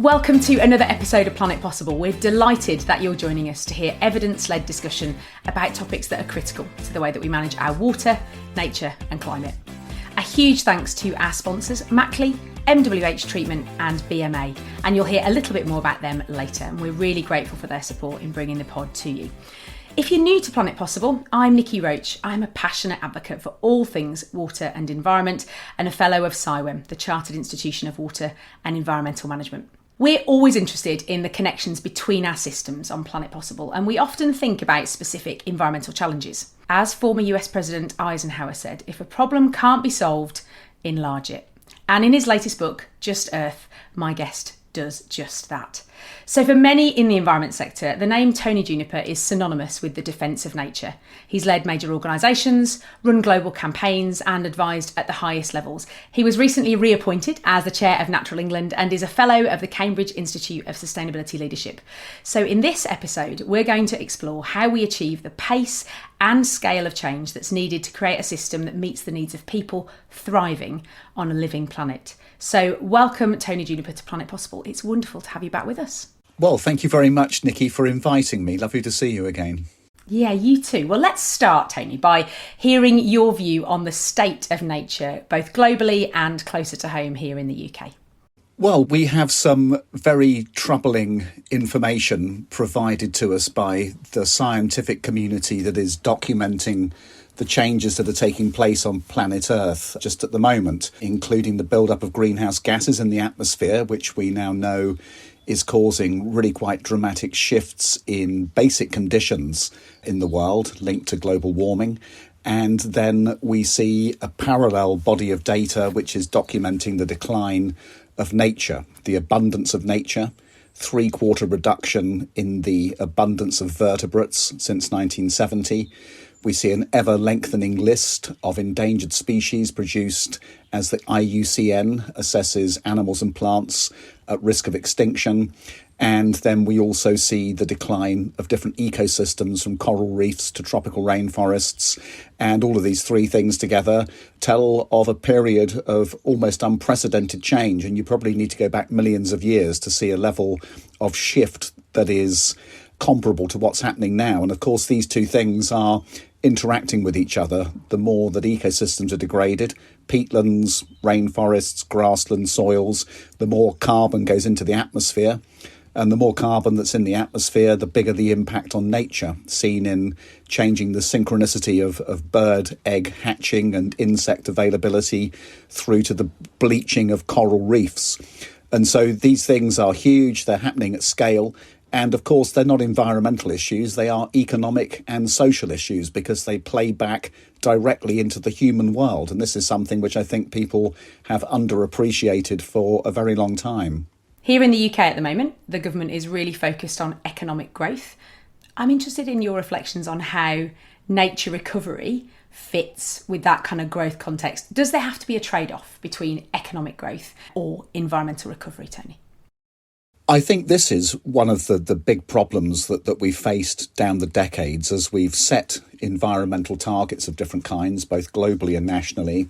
Welcome to another episode of Planet Possible. We're delighted that you're joining us to hear evidence-led discussion about topics that are critical to the way that we manage our water, nature and climate. A huge thanks to our sponsors, Mackley, MWH Treatment and BMA, and you'll hear a little bit more about them later, and we're really grateful for their support in bringing the pod to you. If you're new to Planet Possible, I'm Niki Roach. I'm a passionate advocate for all things water and environment and a fellow of CIWEM, the Chartered Institution of Water and Environmental Management. We're always interested in the connections between our systems on Planet Possible, and we often think about specific environmental challenges. As former US President Eisenhower said, if a problem can't be solved, enlarge it. And in his latest book, Just Earth, my guest does just that. So for many in the environment sector, the name Tony Juniper is synonymous with the defence of nature. He's led major organisations, run global campaigns and advised at the highest levels. He was recently reappointed as the chair of Natural England and is a fellow of the Cambridge Institute of Sustainability Leadership. So in this episode, we're going to explore how we achieve the pace and scale of change that's needed to create a system that meets the needs of people thriving on a living planet. So welcome, Tony Juniper, to Planet Possible. It's wonderful to have you back with us. Well, thank you very much, Niki, for inviting me. Lovely to see you again. Yeah, you too. Well, let's start, Tony, by hearing your view on the state of nature, both globally and closer to home here in the UK. Well, we have some very troubling information provided to us by the scientific community that is documenting the changes that are taking place on planet Earth just at the moment, including the buildup of greenhouse gases in the atmosphere, which we now know is causing really quite dramatic shifts in basic conditions in the world linked to global warming. And then we see a parallel body of data which is documenting the decline of nature, the abundance of nature, 3/4 reduction in the abundance of vertebrates since 1970. We see an ever-lengthening list of endangered species produced as the IUCN assesses animals and plants at risk of extinction. And then we also see the decline of different ecosystems from coral reefs to tropical rainforests. And all of these three things together tell of a period of almost unprecedented change. And you probably need to go back millions of years to see a level of shift that is comparable to what's happening now. And of course, these two things are interacting with each other. The more that ecosystems are degraded, peatlands, rainforests, grassland soils, the more carbon goes into the atmosphere. And the more carbon that's in the atmosphere, the bigger the impact on nature, seen in changing the synchronicity of bird egg hatching and insect availability through to the bleaching of coral reefs. And so these things are huge, they're happening at scale. And of course, they're not environmental issues, they are economic and social issues because they play back directly into the human world. And this is something which I think people have underappreciated for a very long time. Here in the UK at the moment, the government is really focused on economic growth. I'm interested in your reflections on how nature recovery fits with that kind of growth context. Does there have to be a trade-off between economic growth or environmental recovery, Tony? I think this is one of the big problems that we've faced down the decades as we've set environmental targets of different kinds, both globally and nationally,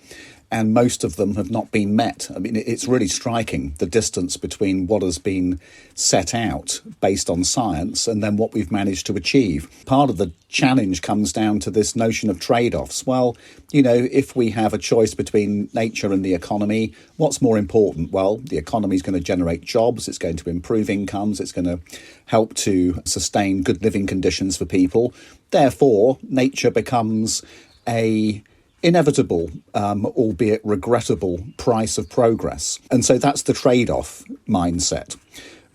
and most of them have not been met. I mean, it's really striking, the distance between what has been set out based on science and then what we've managed to achieve. Part of the challenge comes down to this notion of trade-offs. Well, you know, if we have a choice between nature and the economy, what's more important? Well, the economy is going to generate jobs, it's going to improve incomes, it's going to help to sustain good living conditions for people. Therefore, nature becomes a inevitable, albeit regrettable, price of progress. And so that's the trade-off mindset.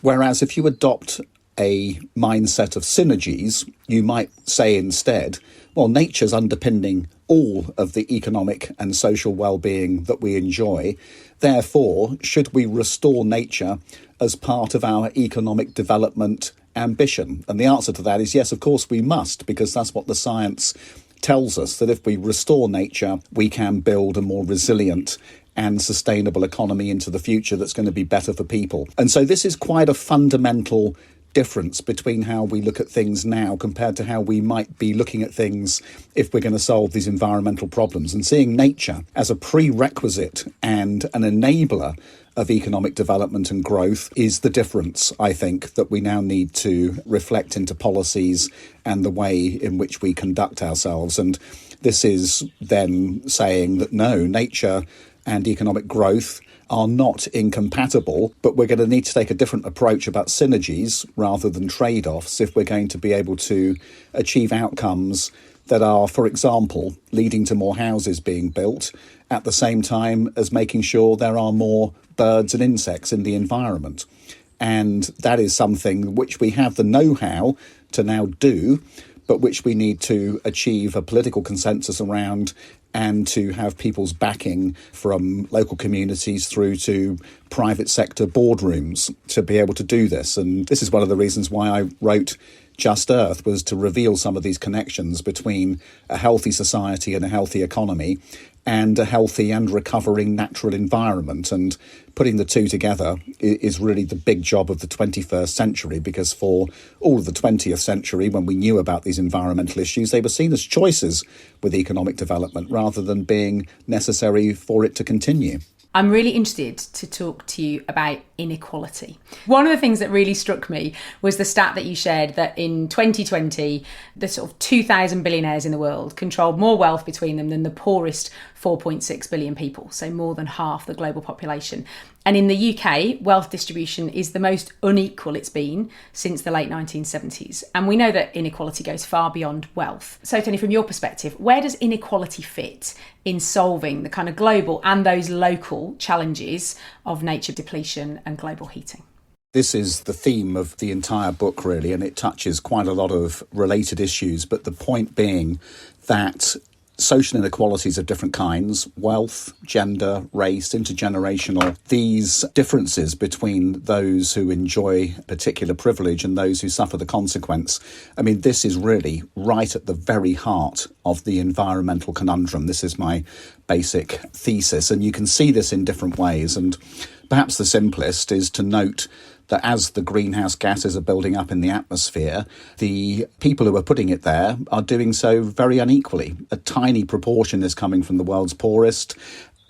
Whereas if you adopt a mindset of synergies, you might say instead, well, nature's underpinning all of the economic and social well-being that we enjoy. Therefore, should we restore nature as part of our economic development ambition? And the answer to that is yes, of course we must, because that's what the science tells us, that if we restore nature, we can build a more resilient and sustainable economy into the future that's going to be better for people. And so this is quite a fundamental difference between how we look at things now compared to how we might be looking at things if we're going to solve these environmental problems, and seeing nature as a prerequisite and an enabler of economic development and growth is the difference, I think, that we now need to reflect into policies and the way in which we conduct ourselves. And this is then saying that no, nature and economic growth are not incompatible, but we're going to need to take a different approach about synergies rather than trade-offs if we're going to be able to achieve outcomes that are, for example, leading to more houses being built at the same time as making sure there are more birds and insects in the environment. And that is something which we have the know-how to now do, but which we need to achieve a political consensus around and to have people's backing from local communities through to private sector boardrooms to be able to do this. And this is one of the reasons why I wrote Just Earth, was to reveal some of these connections between a healthy society and a healthy economy and a healthy and recovering natural environment. And putting the two together is really the big job of the 21st century, because for all of the 20th century, when we knew about these environmental issues, they were seen as choices with economic development rather than being necessary for it to continue. I'm really interested to talk to you about inequality. One of the things that really struck me was the stat that you shared that in 2020, the sort of 2,000 billionaires in the world controlled more wealth between them than the poorest 4.6 billion people, so more than half the global population. And in the UK, wealth distribution is the most unequal it's been since the late 1970s. And we know that inequality goes far beyond wealth. So, Tony, from your perspective, where does inequality fit in solving the kind of global and those local challenges of nature depletion and global heating? This is the theme of the entire book, really, and it touches quite a lot of related issues. But the point being that social inequalities of different kinds, wealth, gender, race, intergenerational, these differences between those who enjoy particular privilege and those who suffer the consequence. I mean, this is really right at the very heart of the environmental conundrum. This is my basic thesis, and you can see this in different ways. And perhaps the simplest is to note that as the greenhouse gases are building up in the atmosphere, the people who are putting it there are doing so very unequally. A tiny proportion is coming from the world's poorest.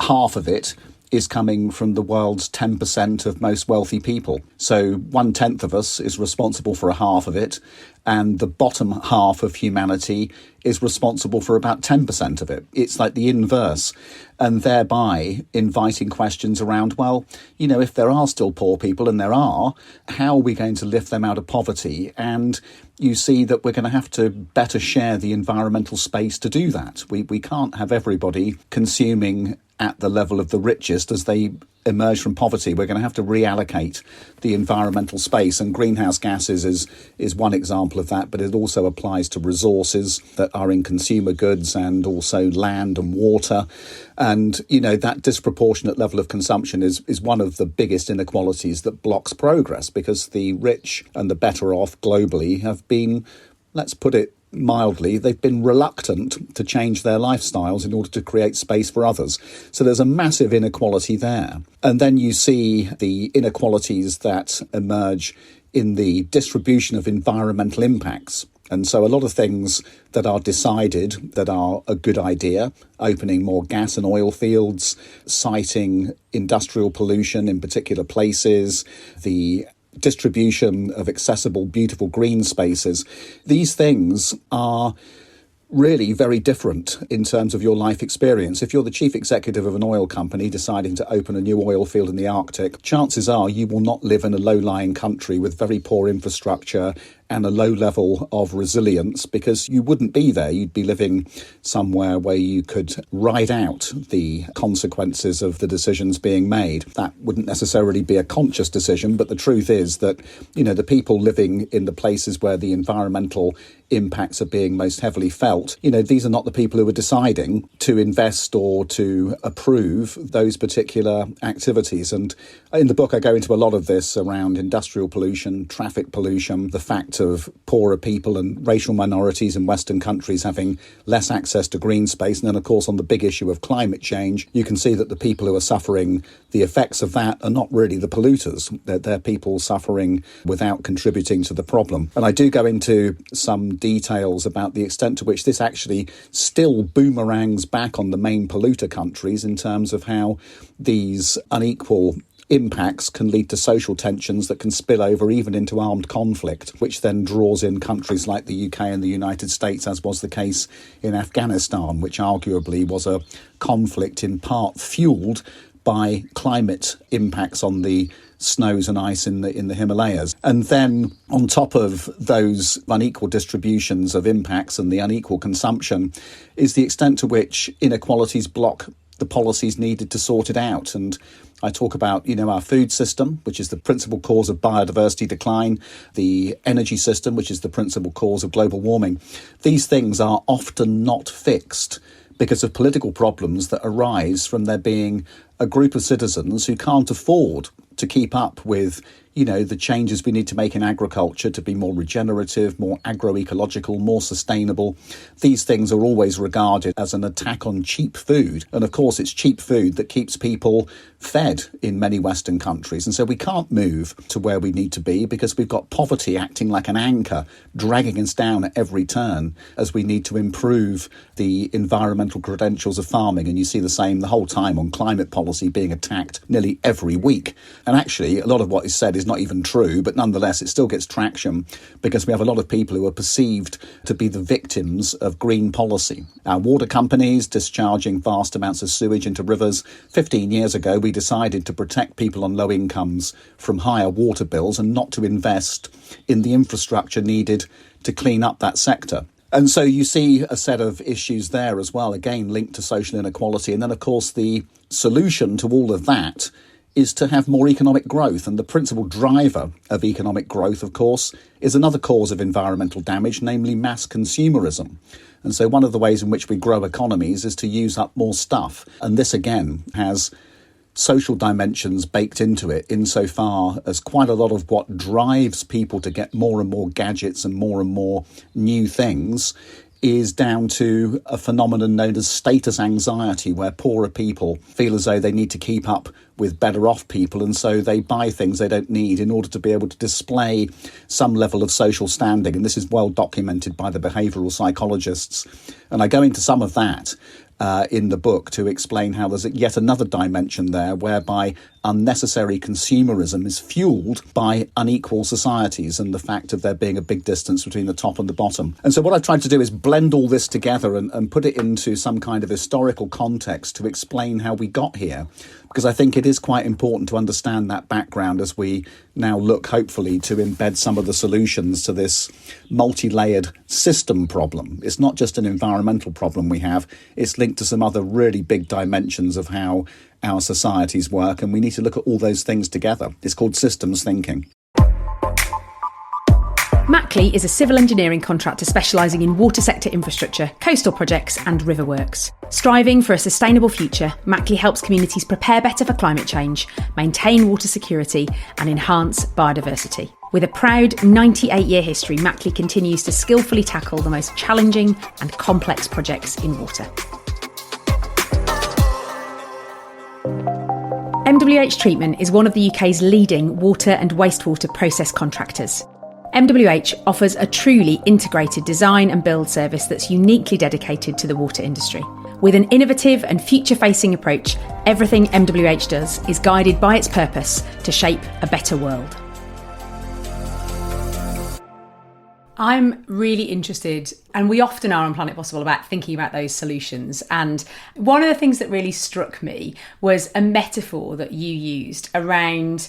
Half of it is coming from the world's 10% of most wealthy people. So 1/10 of us is responsible for a half of it, and the bottom half of humanity is responsible for about 10% of it. It's like the inverse, and thereby inviting questions around, well, you know, if there are still poor people, and there are, how are we going to lift them out of poverty? And you see that we're going to have to better share the environmental space to do that. We can't have everybody consuming at the level of the richest as they emerge from poverty. We're going to have to reallocate the environmental space, and greenhouse gases is one example of that, but it also applies to resources that are in consumer goods and also land and water. And, you know, that disproportionate level of consumption is one of the biggest inequalities that blocks progress, because the rich and the better off globally have been, let's put it mildly, they've been reluctant to change their lifestyles in order to create space for others. So there's a massive inequality there. And then you see the inequalities that emerge in the distribution of environmental impacts. And so a lot of things that are decided that are a good idea, opening more gas and oil fields, citing industrial pollution in particular places, the distribution of accessible, beautiful green spaces. These things are really very different in terms of your life experience. If you're the chief executive of an oil company deciding to open a new oil field in the Arctic, chances are you will not live in a low-lying country with very poor infrastructure and a low level of resilience, because you wouldn't be there. You'd be living somewhere where you could ride out the consequences of the decisions being made. That wouldn't necessarily be a conscious decision, but the truth is that, you know, the people living in the places where the environmental impacts are being most heavily felt, you know, these are not the people who are deciding to invest or to approve those particular activities. And in the book, I go into a lot of this around industrial pollution, traffic pollution, the fact fact of poorer people and racial minorities in Western countries having less access to green space. And then, of course, on the big issue of climate change, you can see that the people who are suffering the effects of that are not really the polluters. They're people suffering without contributing to the problem. And I do go into some details about the extent to which this actually still boomerangs back on the main polluter countries in terms of how these unequal impacts can lead to social tensions that can spill over even into armed conflict, which then draws in countries like the UK and the United States, as was the case in Afghanistan, which arguably was a conflict in part fuelled by climate impacts on the snows and ice in the Himalayas. And then on top of those unequal distributions of impacts and the unequal consumption is the extent to which inequalities block the policies needed to sort it out. And I talk about, our food system, which is the principal cause of biodiversity decline, the energy system, which is the principal cause of global warming. These things are often not fixed because of political problems that arise from there being a group of citizens who can't afford to keep up with, the changes we need to make in agriculture to be more regenerative, more agroecological, more sustainable. These things are always regarded as an attack on cheap food. And of course, it's cheap food that keeps people fed in many Western countries. And so we can't move to where we need to be because we've got poverty acting like an anchor, dragging us down at every turn as we need to improve the environmental credentials of farming. And you see the same the whole time on climate policy being attacked nearly every week. And actually, a lot of what is said is not even true, but nonetheless, it still gets traction because we have a lot of people who are perceived to be the victims of green policy. Our water companies discharging vast amounts of sewage into rivers. 15 years ago, we decided to protect people on low incomes from higher water bills and not to invest in the infrastructure needed to clean up that sector. And so you see a set of issues there as well, again, linked to social inequality. And then, of course, the solution to all of that is to have more economic growth. And the principal driver of economic growth, of course, is another cause of environmental damage, namely mass consumerism. And so one of the ways in which we grow economies is to use up more stuff. And this, again, has social dimensions baked into it insofar as quite a lot of what drives people to get more and more gadgets and more new things is down to a phenomenon known as status anxiety, where poorer people feel as though they need to keep up with better off people, and so they buy things they don't need in order to be able to display some level of social standing. And this is well documented by the behavioural psychologists. And I go into some of that in the book to explain how there's yet another dimension there whereby unnecessary consumerism is fueled by unequal societies and the fact of there being a big distance between the top and the bottom. And so what I've tried to do is blend all this together and put it into some kind of historical context to explain how we got here, because I think it is quite important to understand that background as we now look, hopefully, to embed some of the solutions to this multi-layered system problem. It's not just an environmental problem we have, it's linked to some other really big dimensions of how our societies work, and we need to look at all those things together. It's called systems thinking. Mackley is a civil engineering contractor specialising in water sector infrastructure, coastal projects and river works. Striving for a sustainable future, Mackley helps communities prepare better for climate change, maintain water security and enhance biodiversity. With a proud 98-year history, Mackley continues to skillfully tackle the most challenging and complex projects in water. MWH Treatment is one of the UK's leading water and wastewater process contractors. MWH offers a truly integrated design and build service that's uniquely dedicated to the water industry. With an innovative and future-facing approach, everything MWH does is guided by its purpose to shape a better world. I'm really interested, and we often are on Planet Possible, about thinking about those solutions. And one of the things that really struck me was a metaphor that you used around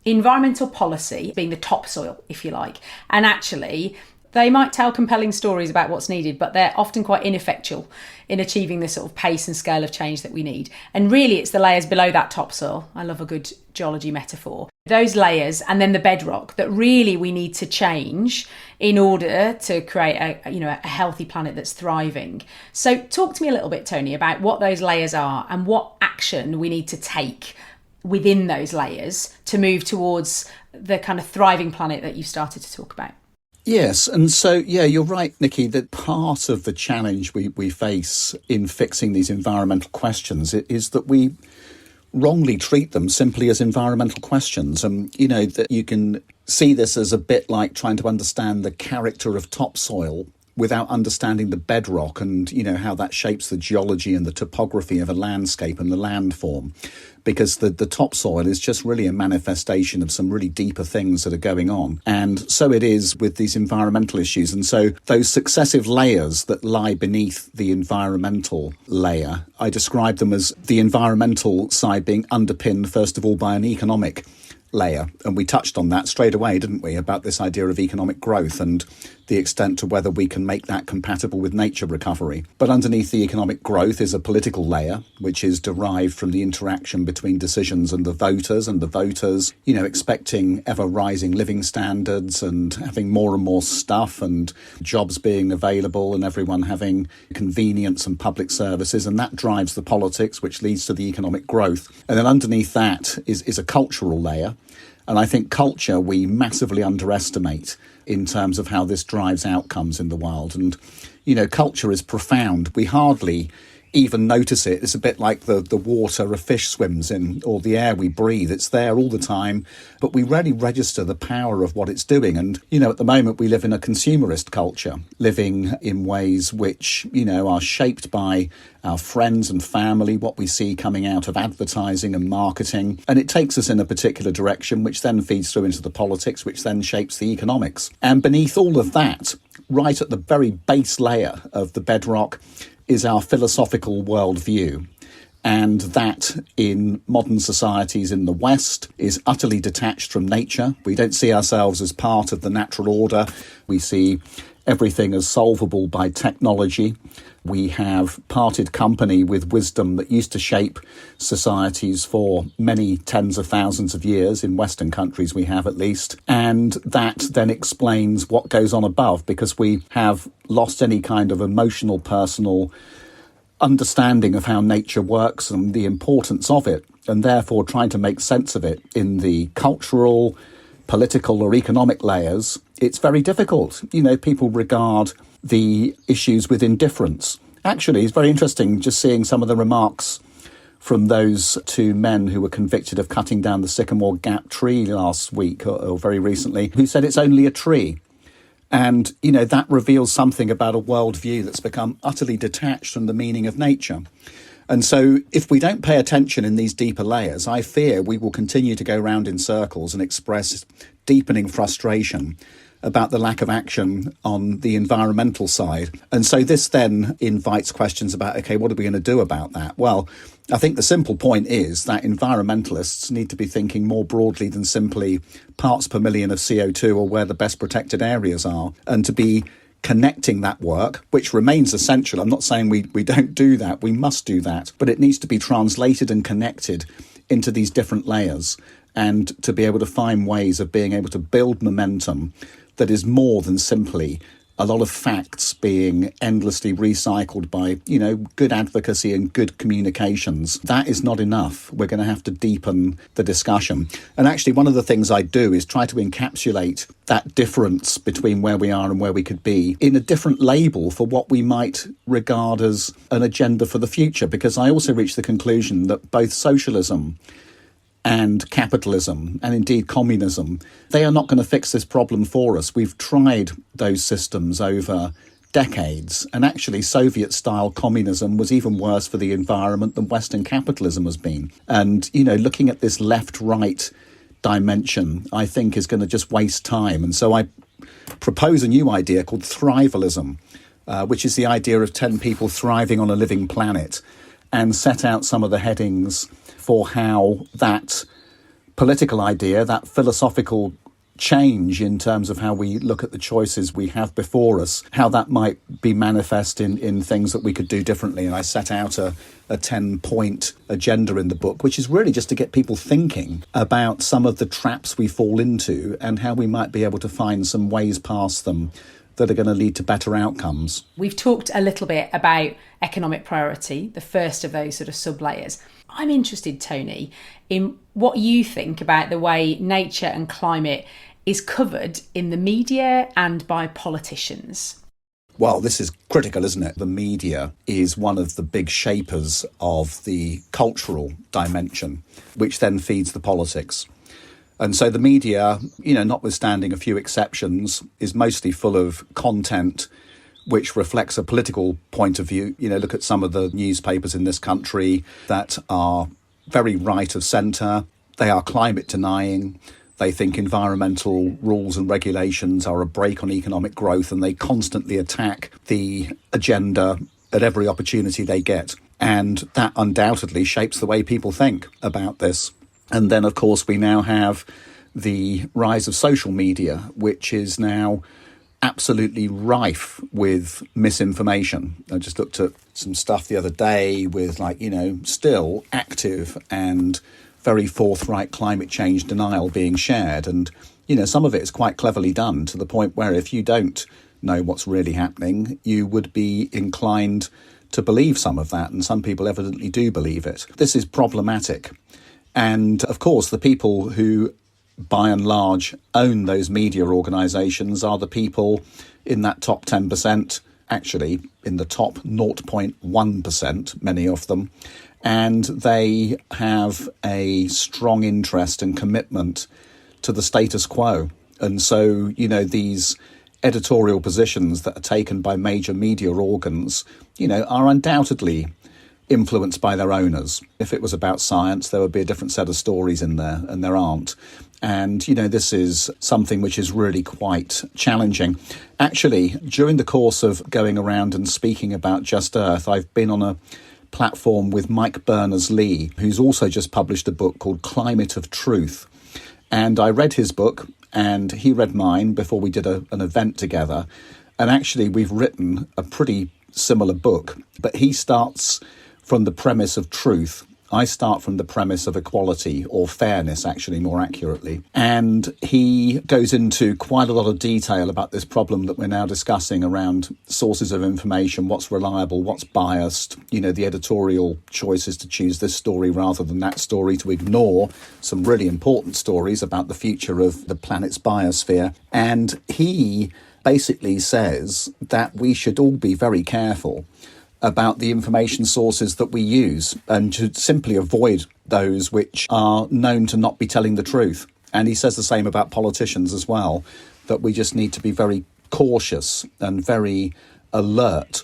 environmental policy being the topsoil, if you like. And actually, they might tell compelling stories about what's needed, but they're often quite ineffectual in achieving the sort of pace and scale of change that we need. And really, it's the layers below that topsoil. I love a good geology metaphor. Those layers and then the bedrock that really we need to change in order to create a healthy planet that's thriving. So talk to me a little bit, Tony, about what those layers are and what action we need to take within those layers to move towards the kind of thriving planet that you've started to talk about. Yes, and so, you're right, Niki, that part of the challenge we face in fixing these environmental questions is that we wrongly treat them simply as environmental questions. And, that you can see this as a bit like trying to understand the character of topsoil without understanding the bedrock and, how that shapes the geology and the topography of a landscape and the landform. Because the topsoil is just really a manifestation of some really deeper things that are going on. And so it is with these environmental issues. And so those successive layers that lie beneath the environmental layer, I describe them as the environmental side being underpinned, first of all, by an economic layer. And we touched on that straight away, didn't we, about this idea of economic growth and the extent to whether we can make that compatible with nature recovery. But underneath the economic growth is a political layer, which is derived from the interaction between decisions and the voters, expecting ever rising living standards and having more and more stuff and jobs being available and everyone having convenience and public services. And that drives the politics, which leads to the economic growth. And then underneath that is a cultural layer. And I think culture we massively underestimate in terms of how this drives outcomes in the world. And, culture is profound. We hardly even notice it. It's a bit like the water a fish swims in or the air we breathe. It's there all the time, but we rarely register the power of what it's doing. And, at the moment we live in a consumerist culture, living in ways which, are shaped by our friends and family, what we see coming out of advertising and marketing. And it takes us in a particular direction, which then feeds through into the politics, which then shapes the economics. And beneath all of that, right at the very base layer of the bedrock, is our philosophical worldview. And that in modern societies in the West is utterly detached from nature. We don't see ourselves as part of the natural order. We see everything as solvable by technology. We have parted company with wisdom that used to shape societies for many tens of thousands of years. In Western countries, we have at least. And that then explains what goes on above, because we have lost any kind of emotional, personal understanding of how nature works and the importance of it, and therefore trying to make sense of it in the cultural, political or economic layers. It's very difficult. People regard the issues with indifference. Actually, it's very interesting just seeing some of the remarks from those two men who were convicted of cutting down the Sycamore Gap tree last week or very recently, who said it's only a tree. And, that reveals something about a worldview that's become utterly detached from the meaning of nature. And so if we don't pay attention in these deeper layers, I fear we will continue to go round in circles and express deepening frustration about the lack of action on the environmental side. And so this then invites questions about, okay, what are we going to do about that? Well, I think the simple point is that environmentalists need to be thinking more broadly than simply parts per million of CO2 or where the best protected areas are, and to be connecting that work, which remains essential. I'm not saying we don't do that. We must do that. But it needs to be translated and connected into these different layers, and to be able to find ways of being able to build momentum that is more than simply a lot of facts being endlessly recycled by, good advocacy and good communications. That is not enough. We're going to have to deepen the discussion. And actually, one of the things I do is try to encapsulate that difference between where we are and where we could be in a different label for what we might regard as an agenda for the future. Because I also reach the conclusion that both socialism and capitalism, and indeed communism, they are not going to fix this problem for us. We've tried those systems over decades, and actually Soviet-style communism was even worse for the environment than Western capitalism has been. And, looking at this left-right dimension, I think is going to just waste time. And so I propose a new idea called thrivalism, which is the idea of 10 people thriving on a living planet, and set out some of the headings for how that political idea, that philosophical change in terms of how we look at the choices we have before us, how that might be manifest in things that we could do differently. And I set out a 10-point agenda in the book, which is really just to get people thinking about some of the traps we fall into and how we might be able to find some ways past them that are going to lead to better outcomes. We've talked a little bit about economic priority, the first of those sort of sub-layers. I'm interested, Tony, in what you think about the way nature and climate is covered in the media and by politicians. Well, this is critical, isn't it? The media is one of the big shapers of the cultural dimension, which then feeds the politics. And so the media, notwithstanding a few exceptions, is mostly full of content which reflects a political point of view. Look at some of the newspapers in this country that are very right of centre. They are climate denying. They think environmental rules and regulations are a brake on economic growth, and they constantly attack the agenda at every opportunity they get. And that undoubtedly shapes the way people think about this. And then, of course, we now have the rise of social media, which is now absolutely rife with misinformation. I just looked at some stuff the other day with still active and very forthright climate change denial being shared. And, some of it is quite cleverly done, to the point where if you don't know what's really happening, you would be inclined to believe some of that. And some people evidently do believe it. This is problematic. And of course, the people who, by and large, own those media organisations are the people in that top 10%, actually in the top 0.1%, many of them. And they have a strong interest and commitment to the status quo. And so, these editorial positions that are taken by major media organs, are undoubtedly influenced by their owners. If it was about science, there would be a different set of stories in there, and there aren't. And, this is something which is really quite challenging. Actually, during the course of going around and speaking about Just Earth, I've been on a platform with Mike Berners-Lee, who's also just published a book called Climate of Truth. And I read his book, and he read mine before we did an event together. And actually, we've written a pretty similar book, but he starts from the premise of truth. I start from the premise of equality, or fairness, actually, more accurately. And he goes into quite a lot of detail about this problem that we're now discussing around sources of information, what's reliable, what's biased, the editorial choices to choose this story rather than that story, to ignore some really important stories about the future of the planet's biosphere. And he basically says that we should all be very careful about the information sources that we use, and to simply avoid those which are known to not be telling the truth. And he says the same about politicians as well, that we just need to be very cautious and very alert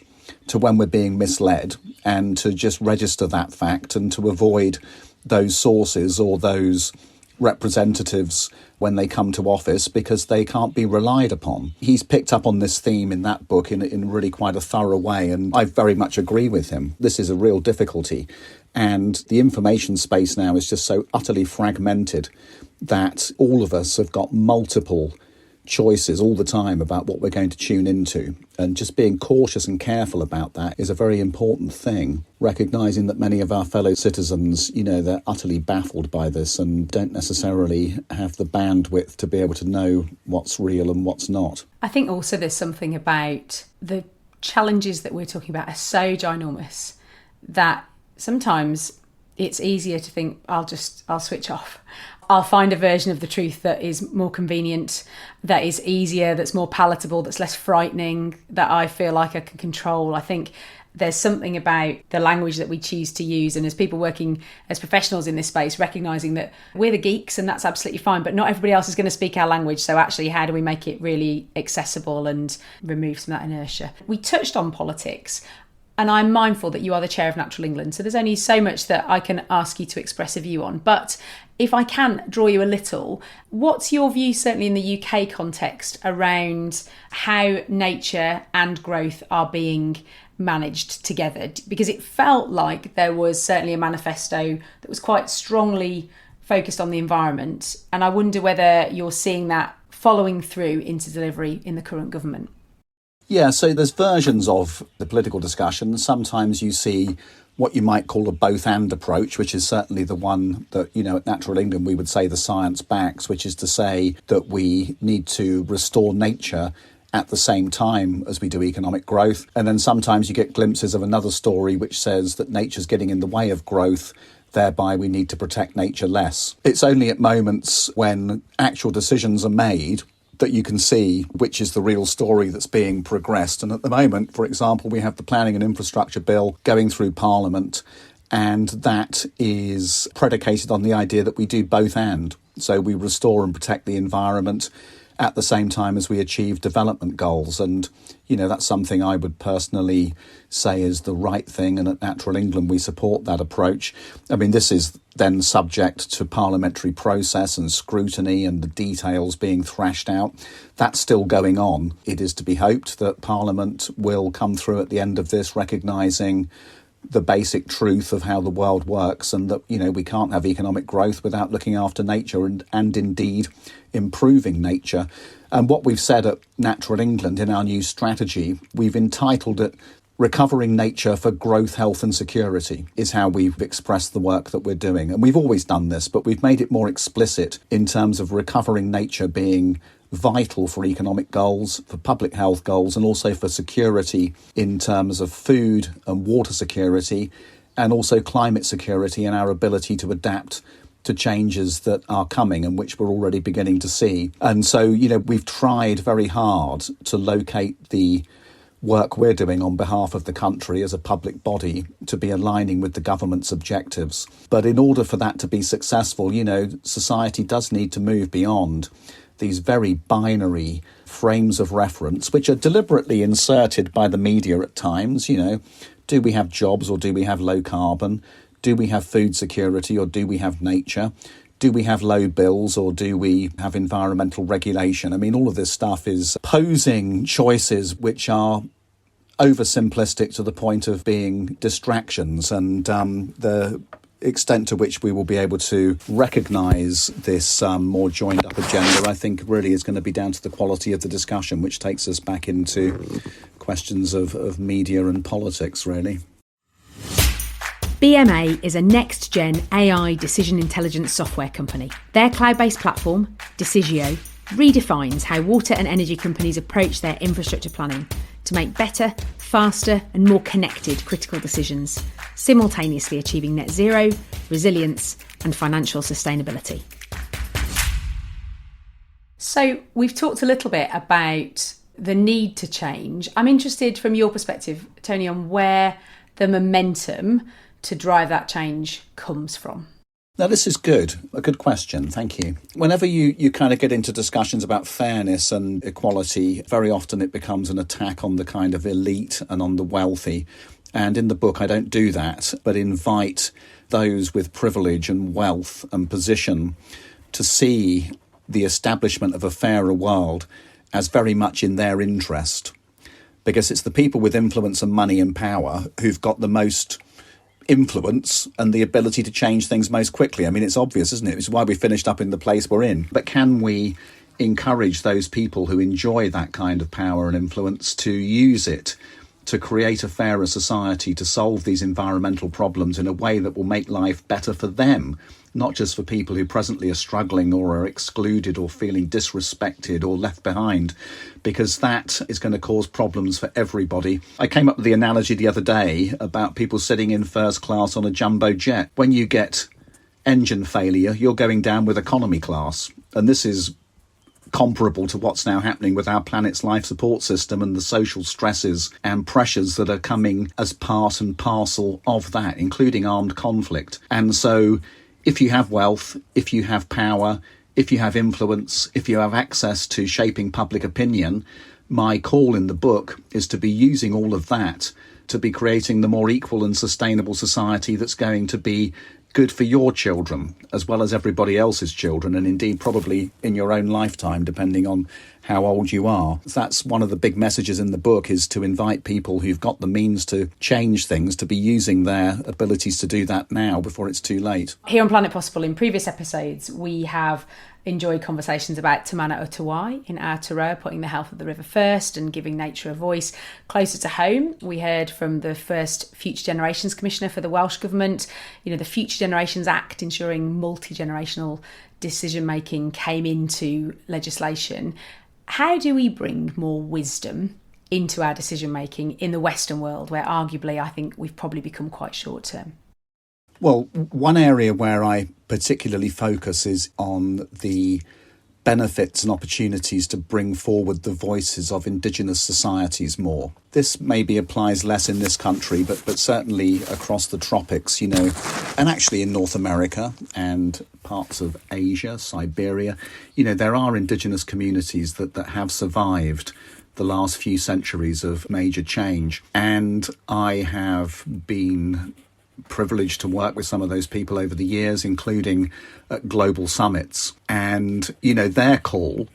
to when we're being misled, and to just register that fact and to avoid those sources or those representatives when they come to office, because they can't be relied upon. He's picked up on this theme in that book in really quite a thorough way, and I very much agree with him. This is a real difficulty, and the information space now is just so utterly fragmented that all of us have got multiple choices all the time about what we're going to tune into, and just being cautious and careful about that is a very important thing, recognising that many of our fellow citizens, they're utterly baffled by this and don't necessarily have the bandwidth to be able to know what's real and what's not. I think also there's something about the challenges that we're talking about are so ginormous that sometimes it's easier to think, I'll switch off. I'll find a version of the truth that is more convenient, that is easier, that's more palatable, that's less frightening, that I feel like I can control. I think there's something about the language that we choose to use, and as people working as professionals in this space, recognising that we're the geeks and that's absolutely fine, but not everybody else is going to speak our language. So actually, how do we make it really accessible and remove some of that inertia? We touched on politics. And I'm mindful that you are the chair of Natural England, so there's only so much that I can ask you to express a view on. But if I can draw you a little, what's your view, certainly in the UK context, around how nature and growth are being managed together? Because it felt like there was certainly a manifesto that was quite strongly focused on the environment. And I wonder whether you're seeing that following through into delivery in the current government. Yeah, so there's versions of the political discussion. Sometimes you see what you might call a both-and approach, which is certainly the one that, at Natural England we would say the science backs, which is to say that we need to restore nature at the same time as we do economic growth. And then sometimes you get glimpses of another story which says that nature's getting in the way of growth, thereby we need to protect nature less. It's only at moments when actual decisions are made that you can see which is the real story that's being progressed. And at the moment, for example, we have the Planning and Infrastructure Bill going through Parliament, and that is predicated on the idea that we do both and. So we restore and protect the environment at the same time as we achieve development goals. And, you know, that's something I would personally say is the right thing. And at Natural England, we support that approach. I mean, this is then subject to parliamentary process and scrutiny and the details being thrashed out. That's still going on. It is to be hoped that Parliament will come through at the end of this, recognising the basic truth of how the world works, and that, you know, we can't have economic growth without looking after nature and indeed improving nature. And what we've said at Natural England in our new strategy, we've entitled it Recovering Nature for Growth, Health and Security, is how we've expressed the work that we're doing. And we've always done this, but we've made it more explicit in terms of recovering nature being vital for economic goals, for public health goals, and also for security in terms of food and water security, and also climate security and our ability to adapt to changes that are coming and which we're already beginning to see. And so, you know, we've tried very hard to locate the work we're doing on behalf of the country as a public body to be aligning with the government's objectives. But in order for that to be successful, you know, society does need to move beyond these very binary frames of reference, which are deliberately inserted by the media at times. You know, do we have jobs or do we have low carbon? Do we have food security or do we have nature? Do we have low bills or do we have environmental regulation? I mean, all of this stuff is posing choices which are oversimplistic to the point of being distractions, and the extent to which we will be able to recognise this more joined up agenda, I think really is going to be down to the quality of the discussion, which takes us back into questions of media and politics, really. BMA is a next-gen AI decision intelligence software company. Their cloud-based platform, Decisio, redefines how water and energy companies approach their infrastructure planning to make better, faster and more connected critical decisions, simultaneously achieving net zero, resilience and financial sustainability. So we've talked a little bit about the need to change. I'm interested from your perspective, Tony, on where the momentum to drive that change comes from. Now, this is good. A good question. Thank you. Whenever you kind of get into discussions about fairness and equality, very often it becomes an attack on the kind of elite and on the wealthy. And in the book, I don't do that, but invite those with privilege and wealth and position to see the establishment of a fairer world as very much in their interest. Because it's the people with influence and money and power who've got the most influence and the ability to change things most quickly. I mean, it's obvious, isn't it? It's why we finished up in the place we're in. But can we encourage those people who enjoy that kind of power and influence to use it to create a fairer society, to solve these environmental problems in a way that will make life better for them, not just for people who presently are struggling or are excluded or feeling disrespected or left behind, because that is going to cause problems for everybody. I came up with the analogy the other day about people sitting in first class on a jumbo jet. When you get engine failure, you're going down with economy class. And this is comparable to what's now happening with our planet's life support system and the social stresses and pressures that are coming as part and parcel of that, including armed conflict. And so if you have wealth, if you have power, if you have influence, if you have access to shaping public opinion, my call in the book is to be using all of that to be creating the more equal and sustainable society that's going to be good for your children as well as everybody else's children, and indeed probably in your own lifetime, depending on how old you are. That's one of the big messages in the book, is to invite people who've got the means to change things to be using their abilities to do that now before it's too late. Here on Planet Possible, in previous episodes, we have enjoyed conversations about Te Mana o Te Wai in Aotearoa, putting the health of the river first and giving nature a voice. Closer to home, we heard from the first Future Generations Commissioner for the Welsh Government. You know, the Future Generations Act, ensuring multi-generational decision-making, came into legislation. How do we bring more wisdom into our decision-making in the Western world, where arguably I think we've probably become quite short-term? Well, one area where I particularly focus is on the benefits and opportunities to bring forward the voices of Indigenous societies more. This maybe applies less in this country, but certainly across the tropics, and actually in North America and parts of Asia, Siberia. There are Indigenous communities that have survived the last few centuries of major change. And I have been privileged to work with some of those people over the years, including at global summits. And, their call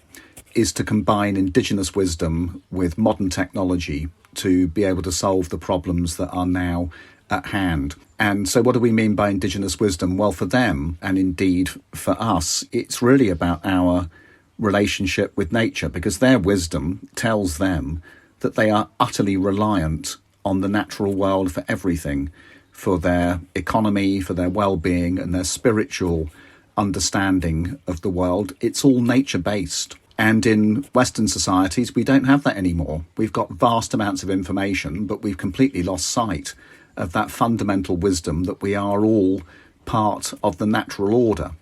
is to combine Indigenous wisdom with modern technology to be able to solve the problems that are now at hand. And so what do we mean by Indigenous wisdom? Well, for them, and indeed for us, it's really about our relationship with nature, because their wisdom tells them that they are utterly reliant on the natural world for everything, for their economy, for their well-being and their spiritual understanding of the world. It's all nature-based. And in Western societies, we don't have that anymore. We've got vast amounts of information, but we've completely lost sight of that fundamental wisdom that we are all part of the natural order.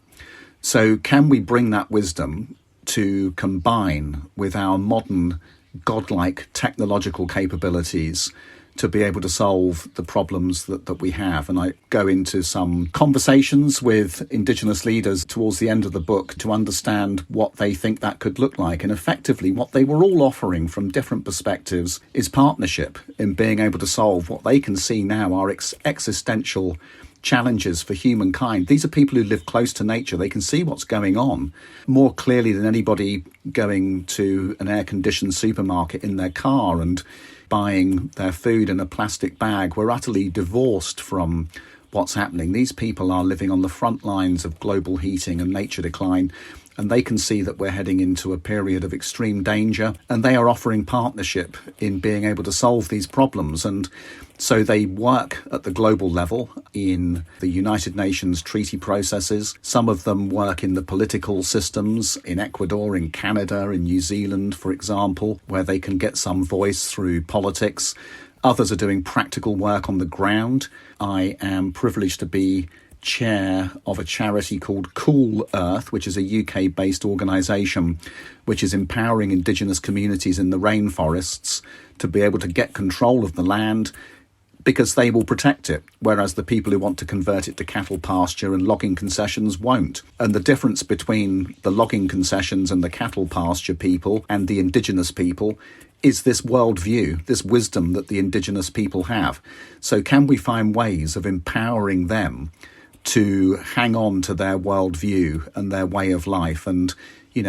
So can we bring that wisdom to combine with our modern godlike technological capabilities to be able to solve the problems that we have? And I go into some conversations with Indigenous leaders towards the end of the book to understand what they think that could look like. And effectively, what they were all offering from different perspectives is partnership in being able to solve what they can see now are existential challenges for humankind. These are people who live close to nature. They can see what's going on more clearly than anybody going to an air-conditioned supermarket in their car and buying their food in a plastic bag. We're utterly divorced from what's happening. These people are living on the front lines of global heating and nature decline, and they can see that we're heading into a period of extreme danger, and they are offering partnership in being able to solve these problems. And so they work at the global level in the United Nations treaty processes. Some of them work in the political systems in Ecuador, in Canada, in New Zealand, for example, where they can get some voice through politics. Others are doing practical work on the ground. I am privileged to be chair of a charity called Cool Earth, which is a UK-based organisation which is empowering Indigenous communities in the rainforests to be able to get control of the land, because they will protect it, whereas the people who want to convert it to cattle pasture and logging concessions won't. And the difference between the logging concessions and the cattle pasture people and the Indigenous people is this worldview, this wisdom that the Indigenous people have. So can we find ways of empowering them to hang on to their worldview and their way of life? And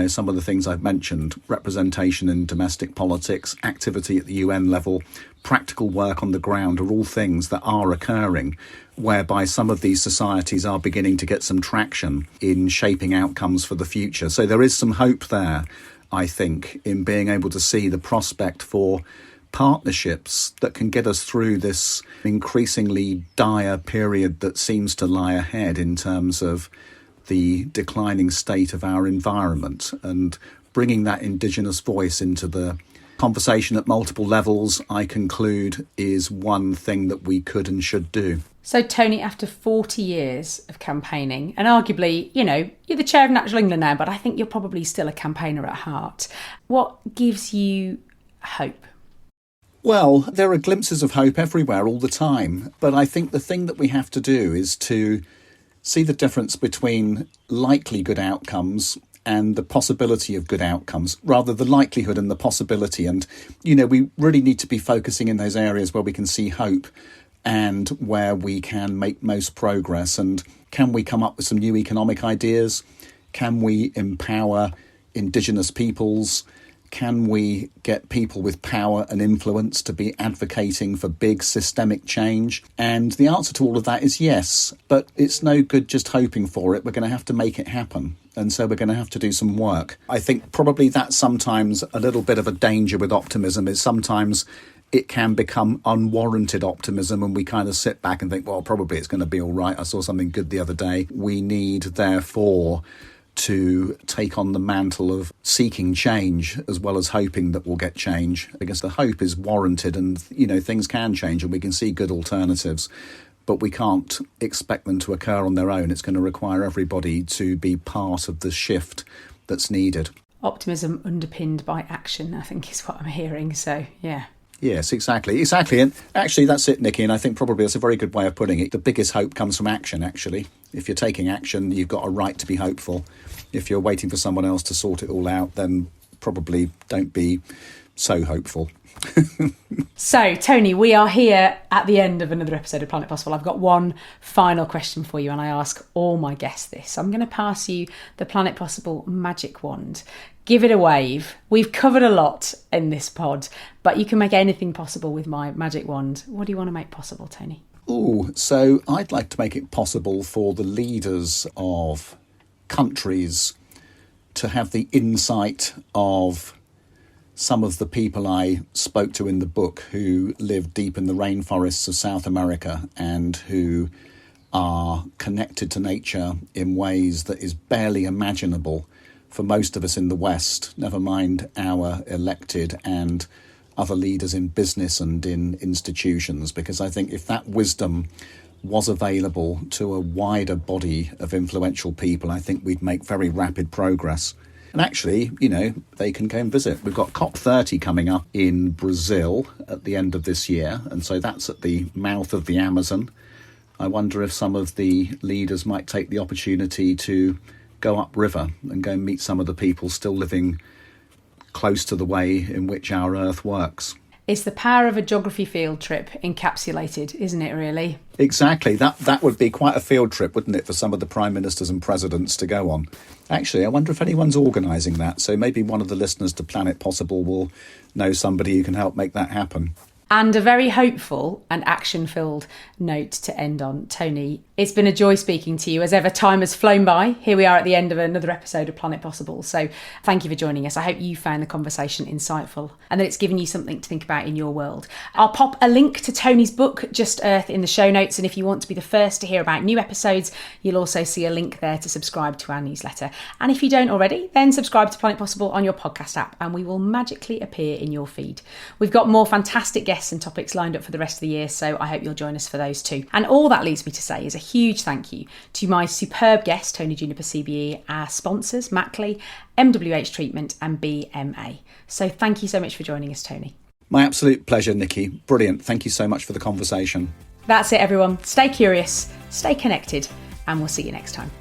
some of the things I've mentioned, representation in domestic politics, activity at the UN level, practical work on the ground, are all things that are occurring, whereby some of these societies are beginning to get some traction in shaping outcomes for the future. So there is some hope there, I think, in being able to see the prospect for partnerships that can get us through this increasingly dire period that seems to lie ahead in terms of the declining state of our environment, and bringing that Indigenous voice into the conversation at multiple levels, I conclude, is one thing that we could and should do. So, Tony, after 40 years of campaigning, and arguably, you're the chair of Natural England now, but I think you're probably still a campaigner at heart. What gives you hope? Well, there are glimpses of hope everywhere all the time, but I think the thing that we have to do is to see the difference between likely good outcomes and the possibility of good outcomes, rather the likelihood and the possibility. And, we really need to be focusing in those areas where we can see hope and where we can make most progress. And can we come up with some new economic ideas? Can we empower Indigenous peoples? Can we get people with power and influence to be advocating for big systemic change? And the answer to all of that is yes, but it's no good just hoping for it. We're going to have to make it happen. And so we're going to have to do some work. I think probably that's sometimes a little bit of a danger with optimism, is sometimes it can become unwarranted optimism, and we kind of sit back and think, well, probably it's going to be all right. I saw something good the other day. We need, therefore, to take on the mantle of seeking change as well as hoping that we'll get change, because the hope is warranted and, things can change and we can see good alternatives. but we can't expect them to occur on their own. It's going to require everybody to be part of the shift that's needed. Optimism underpinned by action, I think, is what I'm hearing. So, yeah. Yes, exactly. And actually, that's it, Niki. And I think probably that's a very good way of putting it. The biggest hope comes from action, actually. If you're taking action, you've got a right to be hopeful. If you're waiting for someone else to sort it all out, then probably don't be so hopeful. So, Tony, we are here at the end of another episode of Planet Possible. I've got one final question for you, and I ask all my guests this. I'm going to pass you the Planet Possible magic wand. Give it a wave. We've covered a lot in this pod, but you can make anything possible with my magic wand. What do you want to make possible, Tony? So I'd like to make it possible for the leaders of countries to have the insight of some of the people I spoke to in the book who live deep in the rainforests of South America and who are connected to nature in ways that is barely imaginable for most of us in the West, never mind our elected and other leaders in business and in institutions, because I think if that wisdom was available to a wider body of influential people, I think we'd make very rapid progress. And actually, they can go and visit. We've got COP30 coming up in Brazil at the end of this year, and so that's at the mouth of the Amazon. I wonder if some of the leaders might take the opportunity to go upriver and go and meet some of the people still living close to the way in which our Earth works. It's the power of a geography field trip encapsulated, isn't it, really? Exactly. That would be quite a field trip, wouldn't it, for some of the prime ministers and presidents to go on? Actually, I wonder if anyone's organising that. So maybe one of the listeners to Planet Possible will know somebody who can help make that happen. And a very hopeful and action-filled note to end on. Tony, it's been a joy speaking to you. As ever, time has flown by. Here we are at the end of another episode of Planet Possible. So thank you for joining us. I hope you found the conversation insightful and that it's given you something to think about in your world. I'll pop a link to Tony's book, Just Earth, in the show notes. And if you want to be the first to hear about new episodes, you'll also see a link there to subscribe to our newsletter. And if you don't already, then subscribe to Planet Possible on your podcast app and we will magically appear in your feed. We've got more fantastic guests and topics lined up for the rest of the year, so I hope you'll join us for those too. And all that leaves me to say is a huge thank you to my superb guest, Tony Juniper CBE, our sponsors, Mackley, MWH Treatment and BMA. So thank you so much for joining us, Tony. My absolute pleasure, Niki. Brilliant. Thank you so much for the conversation. That's it, everyone. Stay curious, stay connected, and we'll see you next time.